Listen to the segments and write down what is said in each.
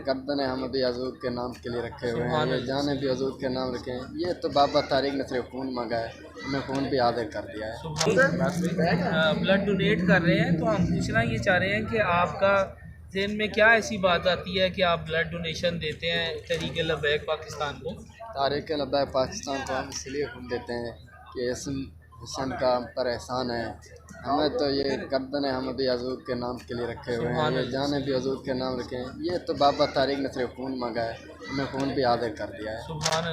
गर्दन हम अभी हजूर के नाम के लिए रखे हुए हैं, ये जाने भी हजूर के नाम रखे हैं। ये तो बाबा तारिक ने सिर्फ खून मांगा है, हमें खून भी आदे कर दिया है। ब्लड डोनेट कर रहे हैं, तो हम पूछना ये चाह रहे हैं कि आपका ज़हन में क्या ऐसी बात आती है कि आप ब्लड डोनेशन देते हैं तहरीक लब्बैक पाकिस्तान को? तारिक लब्बैक पाकिस्तान को हम इसलिए खून देते हैं कि इसम हुसैन का हम पर एहसान है। हमें तो ये गर्दन हम अभी हजूर के नाम के लिए रखे हुए हैं, ये जाने भी हजूर के नाम रखे हैं। ये तो बाबा तारिक ने सिर्फ खून मांगा है, हमें खून भी आदे कर दिया है।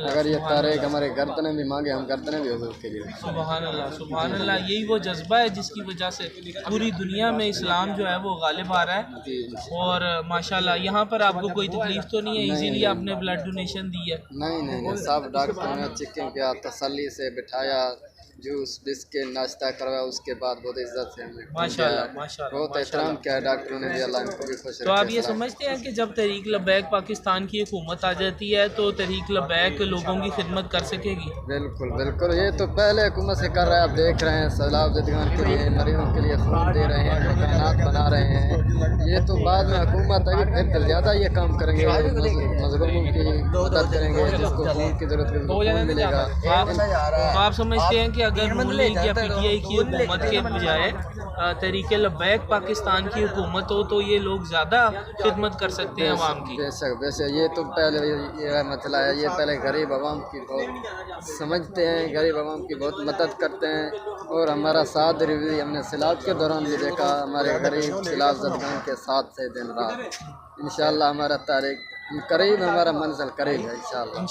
अगर ये तारिक हमारे गर्दनें भी मांगे, हम गर्दनें भी हजूर के लिए रखें। सुभान अल्लाह, सुभान अल्लाह। यही वो जज्बा है जिसकी वजह से पूरी दुनिया में इस्लाम जो है वो गालिब आ रहा है। और माशाल्लाह यहाँ पर आपको कोई तकलीफ तो नहीं है? इजीली आपने ब्लड डोनेशन दी है? नहीं, सब डॉक्टर ने चेकिंग किया, तसल्ली से बिठाया, जूस बिस्किट नाश्ता करवाया, उसके बाद बहुत इज्जत से हमें माशाल्लाह बहुत एहतराम किया है डॉक्टरों ने भी। अल्लाह इनको भी खुश तो आप ये समझते हैं कि जब तहरीक लब्बैक पाकिस्तान की हुकूमत आ जाती है तो तहरीक लब्बैक लोगों की खिदमत कर सकेगी? बिल्कुल, ये तो पहले हुकूमत से कर रहा है। आप देख रहे हैं सैलाब ज़दगान के लिए, मरीजों के लिए खून दे रहे हैं, मकानात बना रहे हैं। ये तो बाद में हुकूमत आई फिर ज़्यादा ये काम करेंगे, मजलूमों की मदद करेंगे, जिसको खून की जरूरत है खून मिलेगा। तो आप समझते हैं कि अगर नून लीग या पीटीआई की हुकूमत के बजाय तहरीक लब्बैक पाकिस्तान की हुकूमत हो तो ये लोग ज़्यादा खिदमत कर सकते हैं आवाम की? बेशक ये तो पहले ये मसला है। ये पहले गरीब आवाम की बहुत समझते हैं, गरीब आवाम की बहुत मदद करते हैं और हमारा साथ भी हमने सैलाब के दौरान भी देखा। हमारे गरीब सैलाब ज़दगान के साथ से दिन रात। इंशाअल्लाह हमारा तारिक करीब हमारा मंजिल करीब है इंशाअल्लाह। हम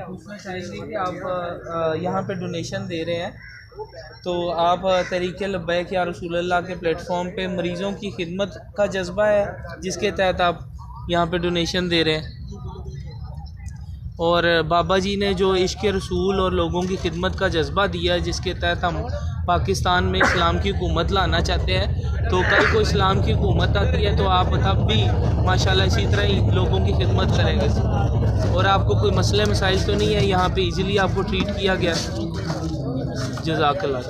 पूछना चाहेंगे कि आप यहाँ पे डोनेशन दे रहे हैं, तो आप तहरीक लब्बैक या रसूलुल्लाह के प्लेटफॉर्म पे मरीज़ों की खिदमत का जज्बा है जिसके तहत आप यहाँ पे डोनेशन दे रहे हैं। और बाबा जी ने जो इश्क़ रसूल और लोगों की खिदमत का जज्बा दिया है जिसके तहत हम पाकिस्तान में इस्लाम की हुकूमत लाना चाहते हैं, तो कल को इस्लाम की हुकूमत आती है तो आप तब भी माशाल्लाह इसी तरह ही लोगों की खिदमत करेंगे। और आपको कोई मसले मसाइल तो नहीं है? यहाँ पे इजीली आपको ट्रीट किया गया? जज़ाकल्लाह।